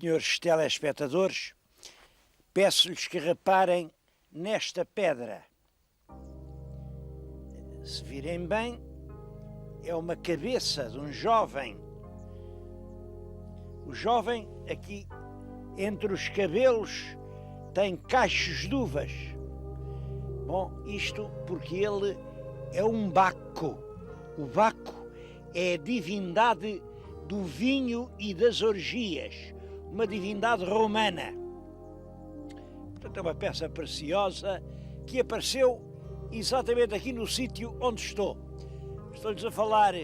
Senhores telespectadores, peço-lhes que reparem nesta pedra. Se virem bem, é uma cabeça de um jovem. O jovem, aqui entre os cabelos, tem cachos de uvas. Bom, isto porque ele é um Baco. O Baco é a divindade do vinho e das orgias, uma divindade romana. Portanto, é uma peça preciosa que apareceu exatamente aqui no sítio onde estou. Estou-lhes a falar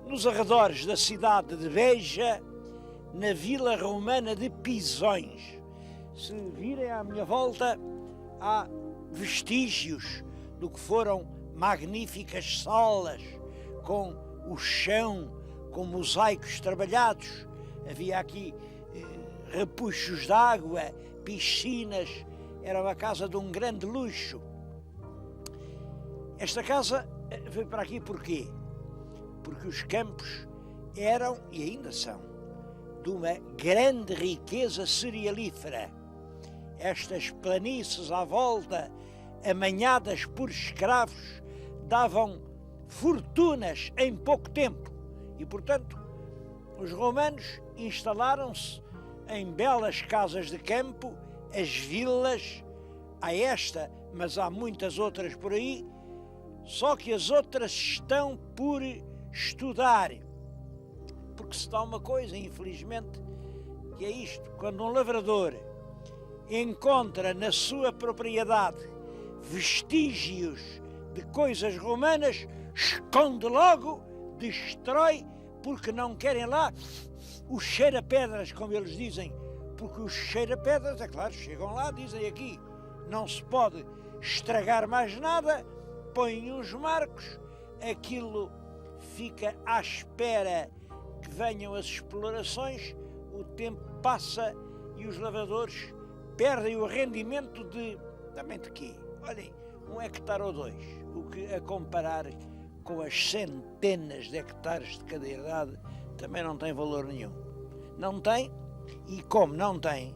nos arredores da cidade de Beja, na vila romana de Pisões. Se virem à minha volta, há vestígios do que foram magníficas salas, com o chão, com mosaicos trabalhados. Havia aqui repuxos de água, piscinas. Era uma casa de um grande luxo. Esta casa veio para aqui porquê? Porque os campos eram, e ainda são, de uma grande riqueza cerealífera. Estas planícies à volta, amanhadas por escravos, davam fortunas em pouco tempo. E, portanto, os romanos instalaram-se em belas casas de campo, as vilas. Há esta, mas há muitas outras por aí, só que as outras estão por estudar. Porque se dá uma coisa, infelizmente, que é isto: quando um lavrador encontra na sua propriedade vestígios de coisas romanas, esconde logo, destrói, porque não querem lá o cheira-pedras, como eles dizem. Porque os cheira-pedras, é claro, chegam lá, dizem aqui, não se pode estragar mais nada, põem uns marcos, aquilo fica à espera que venham as explorações, o tempo passa e os lavradores perdem o rendimento de, também de quê? Olhem, 1 hectare ou 2, o que a comparar com as centenas de hectares de cada idade também não tem valor nenhum. Não tem, e como não tem,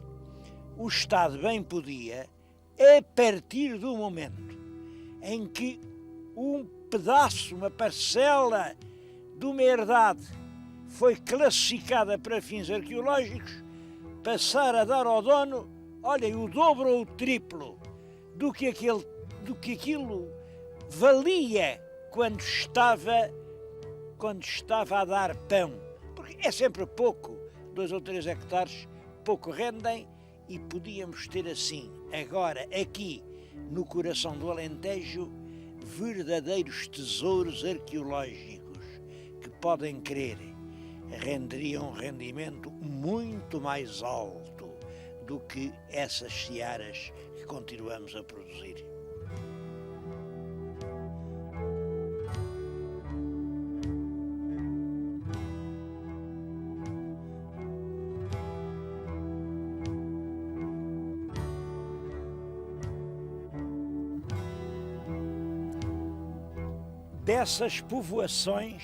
o Estado bem podia, a partir do momento em que um pedaço, uma parcela de uma herdade foi classificada para fins arqueológicos, passar a dar ao dono, olhem, o dobro ou o triplo do que aquilo valia quando estava a dar pão. Porque é sempre pouco, 2 ou 3 hectares, pouco rendem, e podíamos ter assim, agora, aqui, no coração do Alentejo, verdadeiros tesouros arqueológicos que, podem crer, renderiam um rendimento muito mais alto do que essas searas que continuamos a produzir. Dessas povoações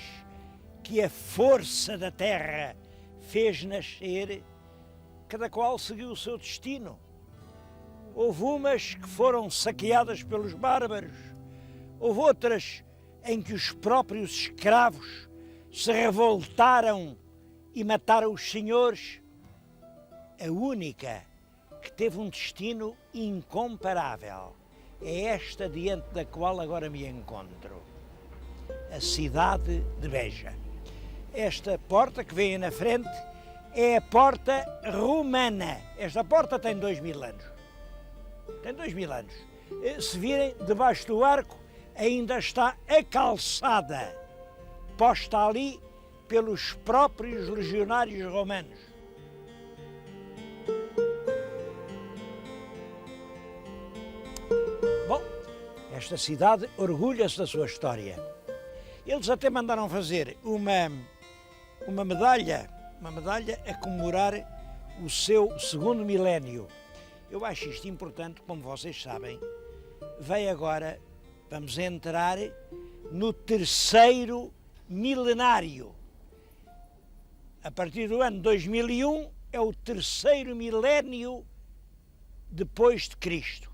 que a força da terra fez nascer, cada qual seguiu o seu destino. Houve umas que foram saqueadas pelos bárbaros, houve outras em que os próprios escravos se revoltaram e mataram os senhores. A única que teve um destino incomparável é esta diante da qual agora me encontro: a cidade de Beja. Esta porta que vem na frente é a porta romana. Esta porta tem 2000 anos. Tem 2000 anos. Se virem, debaixo do arco ainda está a calçada, posta ali pelos próprios legionários romanos. Bom, esta cidade orgulha-se da sua história. Eles até mandaram fazer uma medalha a comemorar o seu 2º milénio. Eu acho isto importante, como vocês sabem. Vamos entrar no 3º milenário. A partir do ano 2001 é o terceiro milénio depois de Cristo.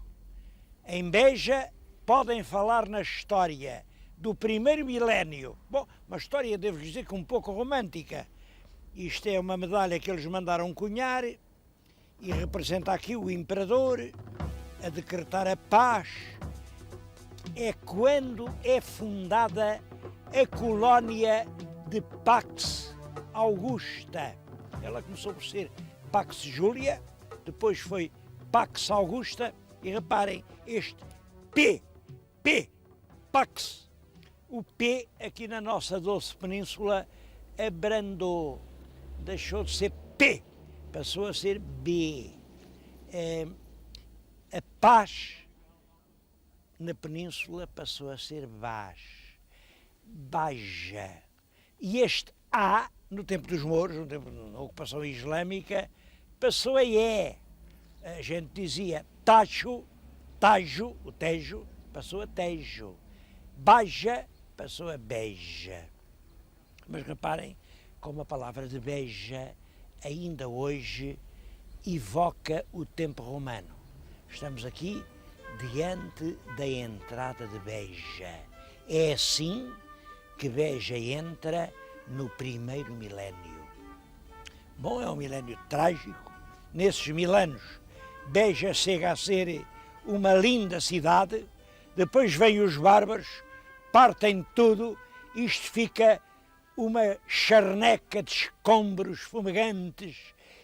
Em Beja podem falar na história do primeiro milénio. Bom, uma história, devo dizer, que um pouco romântica. Isto é uma medalha que eles mandaram cunhar e representa aqui o imperador a decretar a paz. É quando é fundada a colónia de Pax Augusta. Ela começou por ser Pax Julia, depois foi Pax Augusta, e reparem, este P, Pax, o P aqui na nossa doce península abrandou, deixou de ser P, passou a ser B. A paz na península passou a ser Baja. E este A, no tempo dos mouros, no tempo da ocupação islâmica, passou a E. A gente dizia Tajo, o Tejo, passou a Tejo. Baja passou a Beja. Mas reparem como a palavra de Beja ainda hoje evoca o tempo romano. Estamos aqui diante da entrada de Beja. É assim que Beja entra no primeiro milénio. Bom, é um milénio trágico. Nesses 1000 anos, Beja chega a ser uma linda cidade, depois vêm os bárbaros, partem tudo, isto fica uma charneca de escombros fumegantes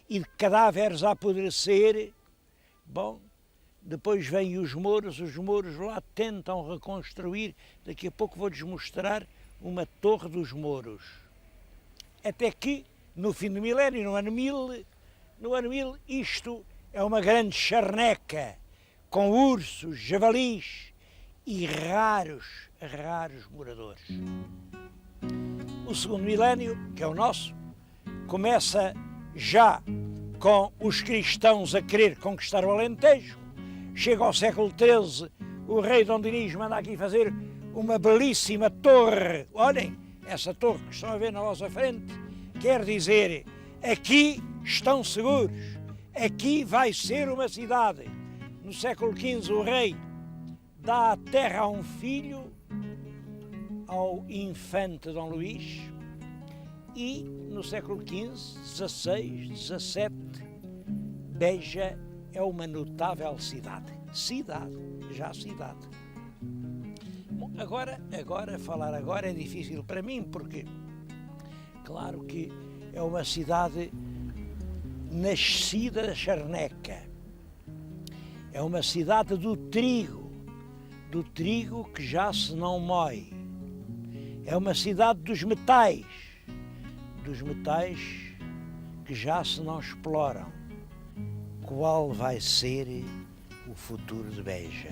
e de cadáveres a apodrecer. Bom, depois vêm os mouros lá tentam reconstruir, daqui a pouco vou-lhes mostrar uma torre dos mouros. Até que, no fim do milénio, no ano 1000, isto é uma grande charneca, com ursos, javalis e raros moradores. O segundo milénio, que é o nosso, começa já com os cristãos a querer conquistar o Alentejo. Chega ao século XIII, o rei Dom Dinis manda aqui fazer uma belíssima torre. Olhem, essa torre que estão a ver na vossa frente, quer dizer, aqui estão seguros, aqui vai ser uma cidade. No século XV o rei dá a terra a um filho, ao infante Dom Luís, e no século XV, XVI, XVII, Beja é uma notável cidade. Já cidade. Bom, falar agora é difícil para mim, porque, claro que é uma cidade nascida da charneca. É uma cidade do trigo que já se não mói. É uma cidade dos metais que já se não exploram. Qual vai ser o futuro de Beja?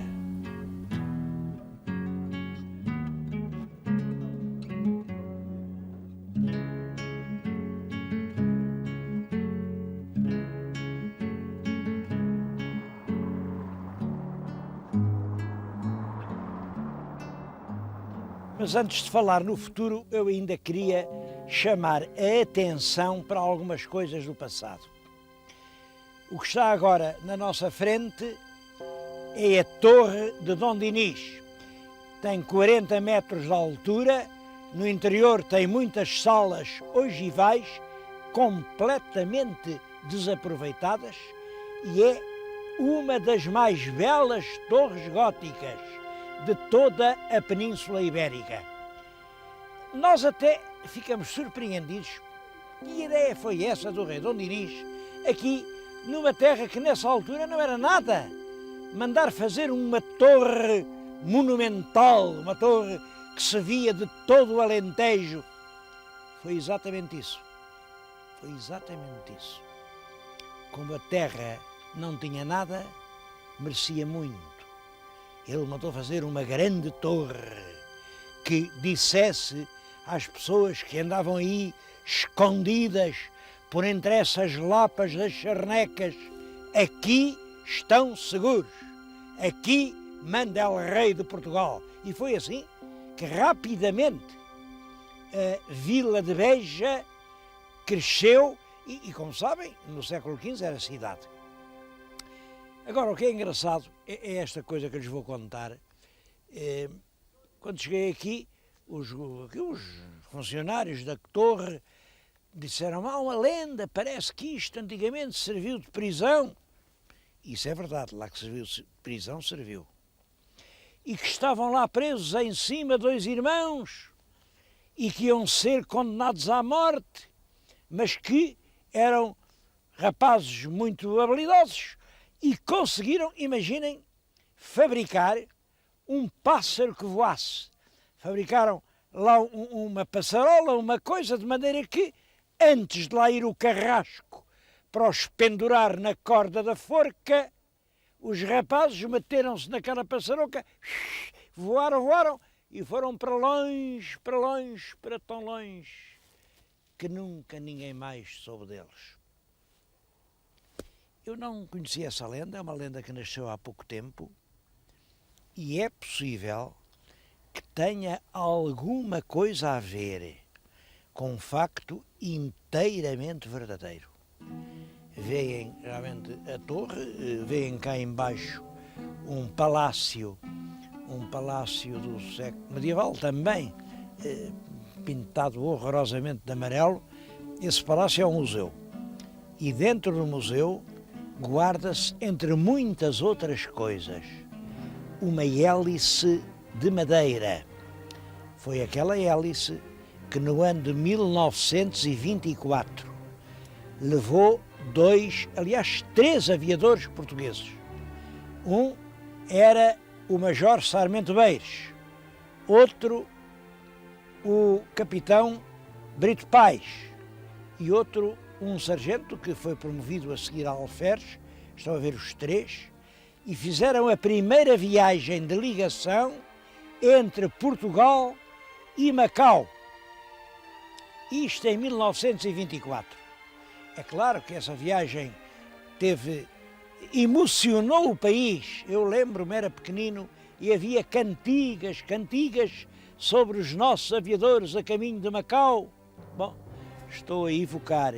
Mas antes de falar no futuro, eu ainda queria chamar a atenção para algumas coisas do passado. O que está agora na nossa frente é a Torre de Dom Dinis. Tem 40 metros de altura, no interior tem muitas salas ogivais completamente desaproveitadas e é uma das mais belas torres góticas de toda a Península Ibérica. Nós até ficamos surpreendidos. Que ideia foi essa do rei Dom Dinis, aqui numa terra que nessa altura não era nada? Mandar fazer uma torre monumental, uma torre que se via de todo o Alentejo. Foi exatamente isso. Como a terra não tinha nada, merecia muito. Ele mandou fazer uma grande torre que dissesse às pessoas que andavam aí escondidas por entre essas lapas das charnecas: aqui estão seguros, aqui manda o rei de Portugal. E foi assim que rapidamente a vila de Beja cresceu E como sabem, no século XV era cidade. Agora, o que é engraçado é esta coisa que eu lhes vou contar. Quando cheguei aqui, os funcionários da torre disseram: há uma lenda, parece que isto antigamente serviu de prisão. Isso é verdade, lá que serviu de prisão, serviu. E que estavam lá presos em cima 2 irmãos e que iam ser condenados à morte, mas que eram rapazes muito habilidosos e conseguiram, imaginem, fabricar um pássaro que voasse. Fabricaram lá uma passarola, uma coisa, de maneira que, antes de lá ir o carrasco para os pendurar na corda da forca, os rapazes meteram-se naquela passaroca, voaram e foram para longe, para tão longe, que nunca ninguém mais soube deles. Eu não conhecia essa lenda, é uma lenda que nasceu há pouco tempo e é possível que tenha alguma coisa a ver com um facto inteiramente verdadeiro. Veem realmente a torre, veem cá embaixo um palácio do século medieval também, pintado horrorosamente de amarelo. Esse palácio é um museu e dentro do museu guarda-se, entre muitas outras coisas, uma hélice de madeira. Foi aquela hélice que no ano de 1924 levou 3 aviadores portugueses. Um era o Major Sarmento Beires, outro o Capitão Brito Paes e outro um sargento que foi promovido a seguir a alferes. Estão a ver os 3, e fizeram a primeira viagem de ligação entre Portugal e Macau. Isto em 1924. É claro que essa viagem emocionou o país. Eu lembro-me, era pequenino, e havia cantigas sobre os nossos aviadores a caminho de Macau. Bom, estou a evocar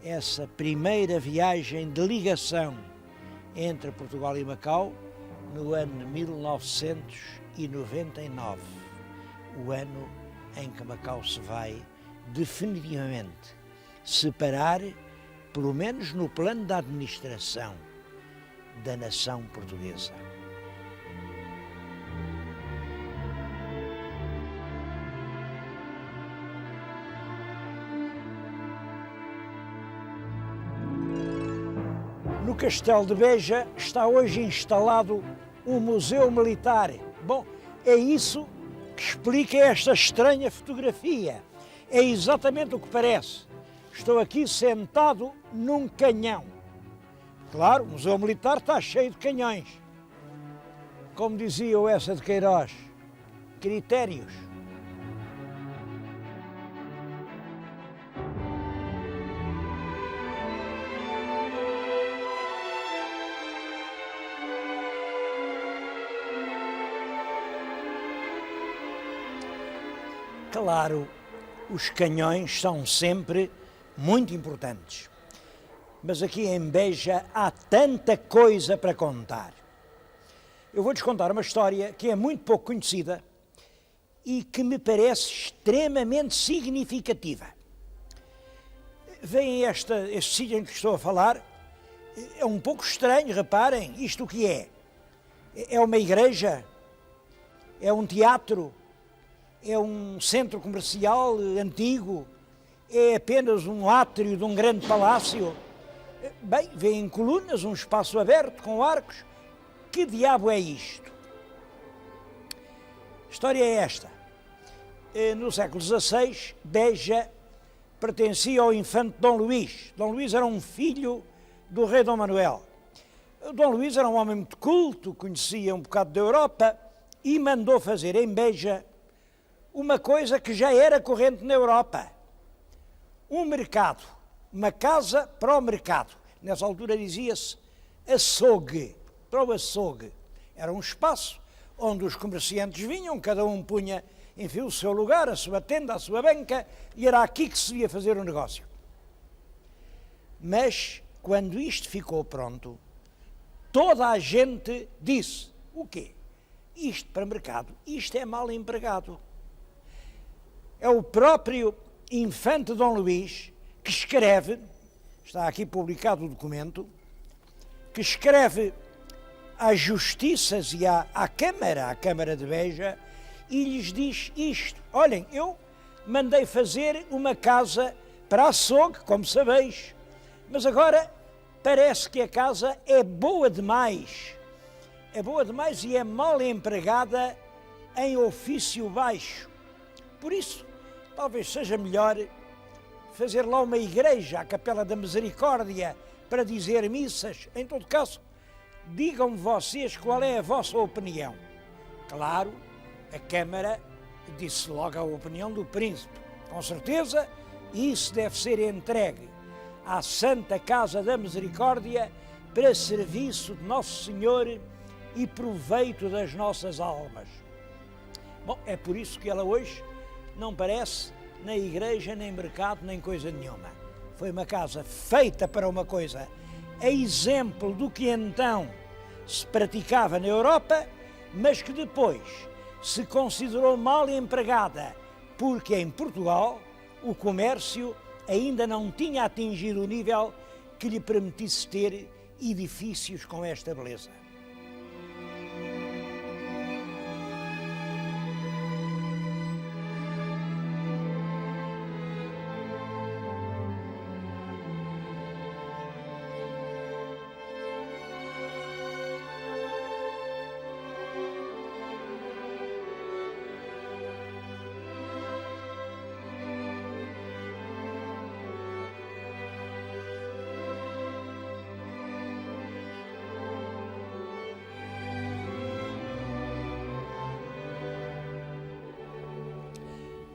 essa primeira viagem de ligação entre Portugal e Macau no ano de 1999, o ano em que Macau se vai definitivamente separar, pelo menos no plano da administração, da nação portuguesa. No Castelo de Beja está hoje instalado um museu militar. Bom, é isso que explica esta estranha fotografia. É exatamente o que parece. Estou aqui sentado num canhão. Claro, o Museu Militar está cheio de canhões. Como dizia o Essa de Queiroz, critérios. Claro, os canhões são sempre muito importantes, mas aqui em Beja há tanta coisa para contar. Eu vou-lhes contar uma história que é muito pouco conhecida e que me parece extremamente significativa. Veem este sítio em que estou a falar, é um pouco estranho, reparem, isto o que é? É uma igreja? É um teatro? É um centro comercial antigo? É apenas um átrio de um grande palácio? Bem, vêem colunas, um espaço aberto com arcos. Que diabo é isto? A história é esta. No século XVI, Beja pertencia ao infante Dom Luís. Dom Luís era um filho do rei Dom Manuel. Dom Luís era um homem muito culto, conhecia um bocado da Europa e mandou fazer em Beja uma coisa que já era corrente na Europa. Um mercado, uma casa para o mercado. Nessa altura dizia-se açougue, para o açougue. Era um espaço onde os comerciantes vinham, cada um punha, enfim, o seu lugar, a sua tenda, a sua banca, e era aqui que se ia fazer o negócio. Mas, quando isto ficou pronto, toda a gente disse, o quê? Isto para mercado, isto é mal empregado. É o próprio infante Dom Luís que escreve, está aqui publicado o documento, que escreve às justiças e à Câmara de Beja, e lhes diz isto: olhem, eu mandei fazer uma casa para açougue, como sabeis, mas agora parece que a casa é boa demais e é mal empregada em ofício baixo. Por isso, talvez seja melhor fazer lá uma igreja, a Capela da Misericórdia, para dizer missas. Em todo caso, digam-me vocês qual é a vossa opinião. Claro, a Câmara disse logo a opinião do príncipe. Com certeza, isso deve ser entregue à Santa Casa da Misericórdia para serviço de Nosso Senhor e proveito das nossas almas. Bom, é por isso que ela hoje não parece nem igreja, nem mercado, nem coisa nenhuma. Foi uma casa feita para uma coisa, a exemplo do que então se praticava na Europa, mas que depois se considerou mal empregada, porque em Portugal o comércio ainda não tinha atingido o nível que lhe permitisse ter edifícios com esta beleza.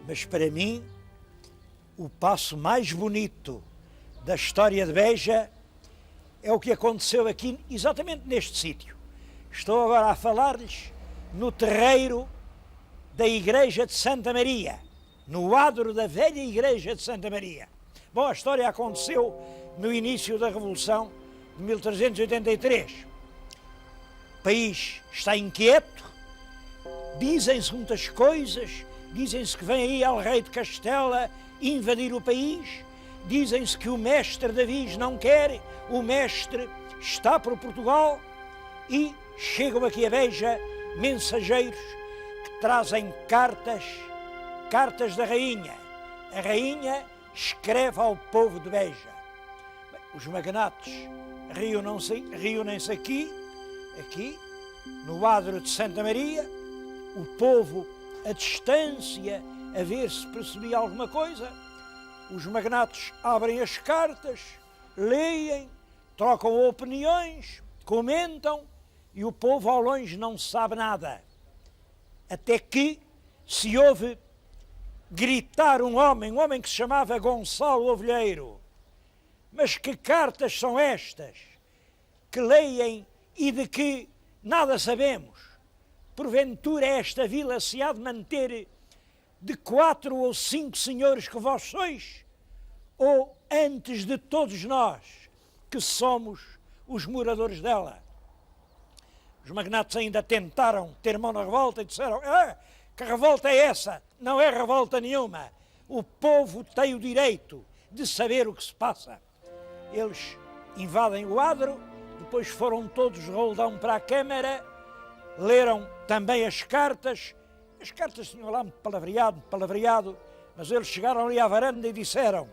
Mas para mim, o passo mais bonito da história de Beja é o que aconteceu aqui, exatamente neste sítio. Estou agora a falar-lhes no terreiro da Igreja de Santa Maria, no adro da velha Igreja de Santa Maria. Bom, a história aconteceu no início da Revolução de 1383. O país está inquieto, dizem-se muitas coisas. Dizem-se que vem aí El Rei de Castela invadir o país, dizem-se que o mestre Davis não quer, o mestre está por Portugal, e chegam aqui a Beja mensageiros que trazem cartas da rainha. A rainha escreve ao povo de Beja. Bem, os magnates reúnem-se aqui, no adro de Santa Maria, o povo a distância, a ver se percebia alguma coisa. Os magnates abrem as cartas, leem, trocam opiniões, comentam, e o povo ao longe não sabe nada. Até que se ouve gritar um homem que se chamava Gonçalo Ovelheiro. Mas que cartas são estas que leem e de que nada sabemos? Porventura esta vila se há de manter de 4 ou 5 senhores que vós sois? Ou antes de todos nós, que somos os moradores dela? Os magnates ainda tentaram ter mão na revolta e disseram: que revolta é essa? Não é revolta nenhuma. O povo tem o direito de saber o que se passa. Eles invadem o adro, depois foram todos roldão para a Câmara, leram também as cartas tinham lá muito palavreado, mas eles chegaram ali à varanda e disseram: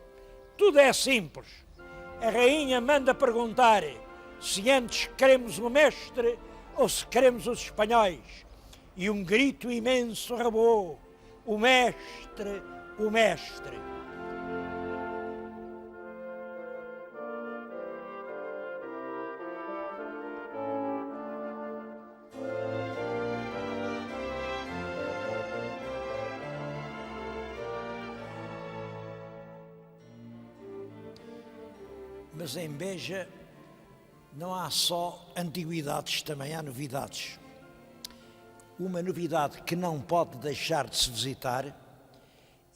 tudo é simples, a rainha manda perguntar se antes queremos o mestre ou se queremos os espanhóis. E um grito imenso reboou: o mestre, o mestre. Mas em Beja não há só antiguidades, também há novidades. Uma novidade que não pode deixar de se visitar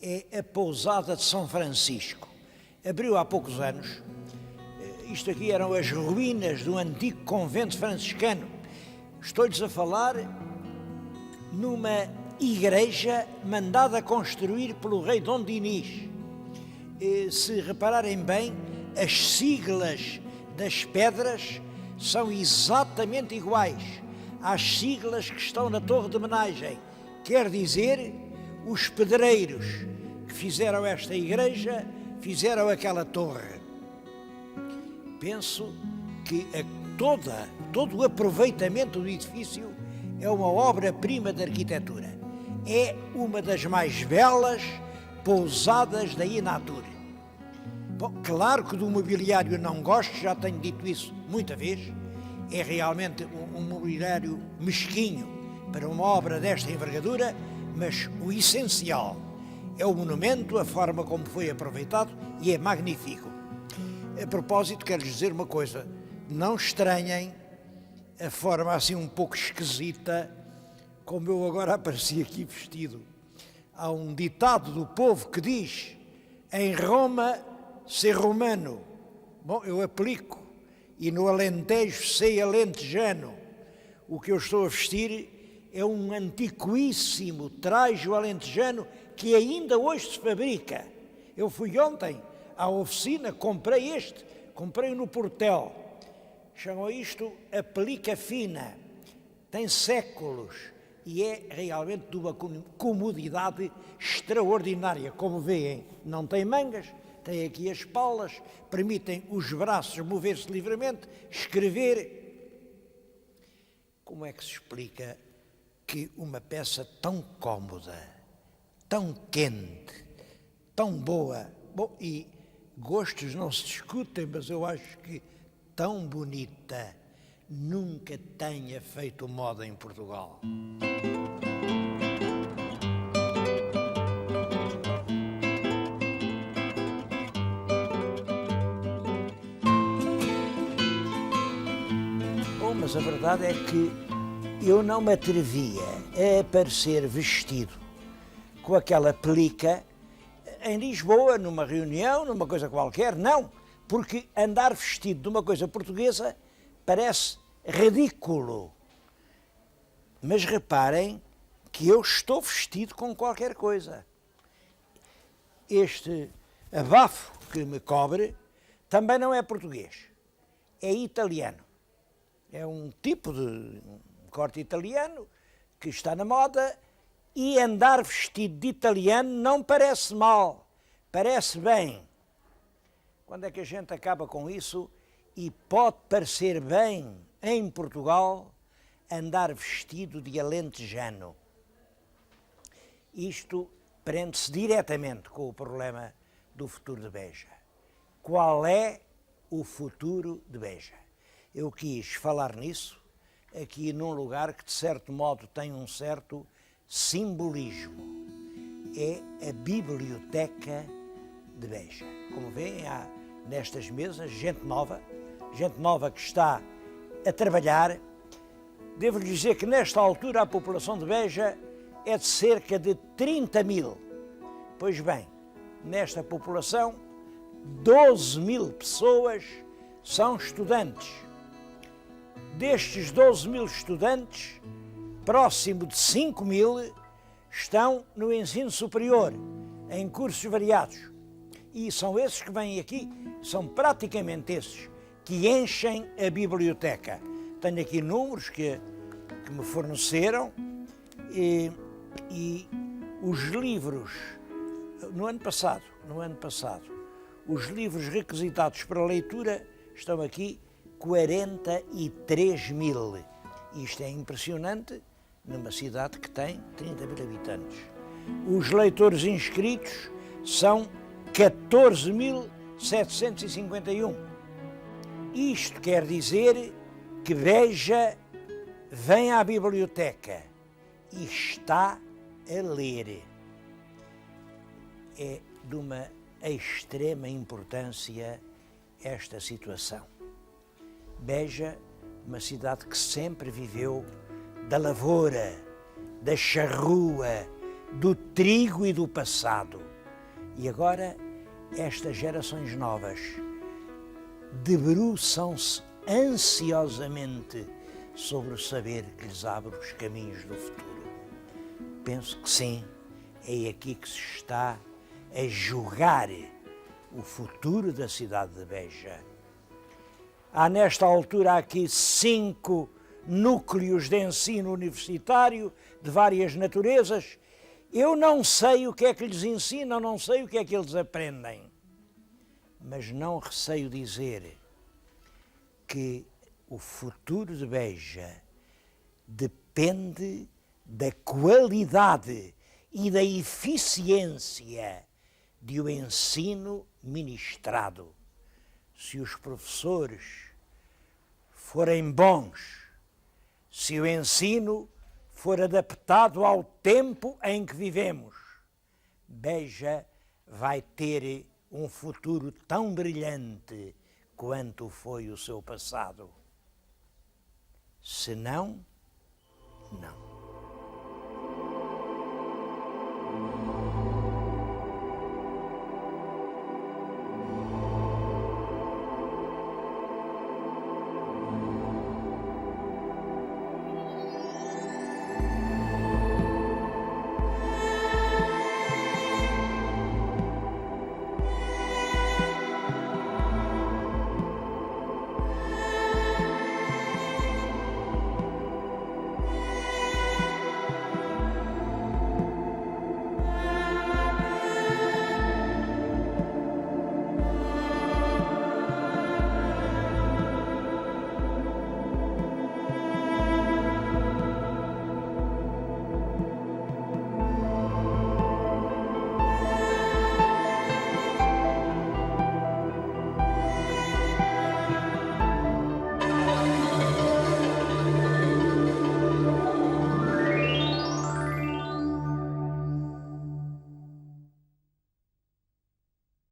é a pousada de São Francisco. Abriu há poucos anos Isto aqui eram as ruínas do antigo convento franciscano. Estou-lhes a falar numa igreja mandada construir pelo rei Dom Dinis. Se repararem bem, as siglas das pedras são exatamente iguais às siglas que estão na torre de homenagem. Quer dizer, os pedreiros que fizeram esta igreja fizeram aquela torre. Penso que todo o aproveitamento do edifício é uma obra-prima de arquitetura. É uma das mais belas pousadas da Inatur. Bom, claro que do mobiliário não gosto, já tenho dito isso muita vez. É realmente um mobiliário mesquinho para uma obra desta envergadura, mas o essencial é o monumento, a forma como foi aproveitado, e é magnífico. A propósito, quero-lhes dizer uma coisa: não estranhem a forma assim um pouco esquisita como eu agora apareci aqui vestido. Há um ditado do povo que diz: em Roma, ser romano. Bom, eu aplico, e no Alentejo, ser alentejano. O que eu estou a vestir é um antiquíssimo trajo alentejano que ainda hoje se fabrica. Eu fui ontem à oficina, comprei no Portel. Chamam isto aplica fina. Tem séculos e é realmente de uma comodidade extraordinária. Como veem, não tem mangas, tem aqui as palas, permitem os braços mover-se livremente, escrever. Como é que se explica que uma peça tão cómoda, tão quente, tão boa, bom, e gostos não se discutem, mas eu acho que tão bonita nunca tenha feito moda em Portugal. Bom, mas a verdade é que eu não me atrevia a aparecer vestido com aquela pelica em Lisboa, numa reunião, numa coisa qualquer, não, porque andar vestido de uma coisa portuguesa parece ridículo. Mas reparem que eu estou vestido com qualquer coisa. Este abafo que me cobre também não é português, é italiano. É um tipo de corte italiano que está na moda. E andar vestido de italiano não parece mal, parece bem. Quando é que a gente acaba com isso e pode parecer bem em Portugal andar vestido de alentejano? Isto prende-se diretamente com o problema do futuro de Beja. Qual é o futuro de Beja? Eu quis falar nisso aqui num lugar que de certo modo tem um certo simbolismo. É a Biblioteca de Beja. Como veem, há nestas mesas gente nova que está a trabalhar. Devo-lhe dizer que nesta altura a população de Beja é de cerca de 30 mil. Pois bem, nesta população 12 mil pessoas são estudantes. Destes 12 mil estudantes, próximo de 5 mil estão no ensino superior, em cursos variados. E são esses que vêm aqui, são praticamente esses que enchem a biblioteca. Tenho aqui números que me forneceram e os livros, no ano passado, os livros requisitados para leitura estão aqui 43 mil. Isto é impressionante numa cidade que tem 30 mil habitantes. Os leitores inscritos são 14.751. Isto quer dizer que Beja vem à biblioteca e está a ler. É de uma extrema importância esta situação. Beja, uma cidade que sempre viveu da lavoura, da charrua, do trigo e do passado. E agora, estas gerações novas debruçam-se ansiosamente sobre o saber que lhes abre os caminhos do futuro. Penso que sim, é aqui que se está a jogar o futuro da cidade de Beja. Há nesta altura aqui 5 núcleos de ensino universitário de várias naturezas. Eu não sei o que é que lhes ensinam, não sei o que é que eles aprendem, mas não receio dizer que o futuro de Beja depende da qualidade e da eficiência de o ensino ministrado. Se os professores forem bons, se o ensino for adaptado ao tempo em que vivemos, Beja vai ter um futuro tão brilhante quanto foi o seu passado. Se não, não.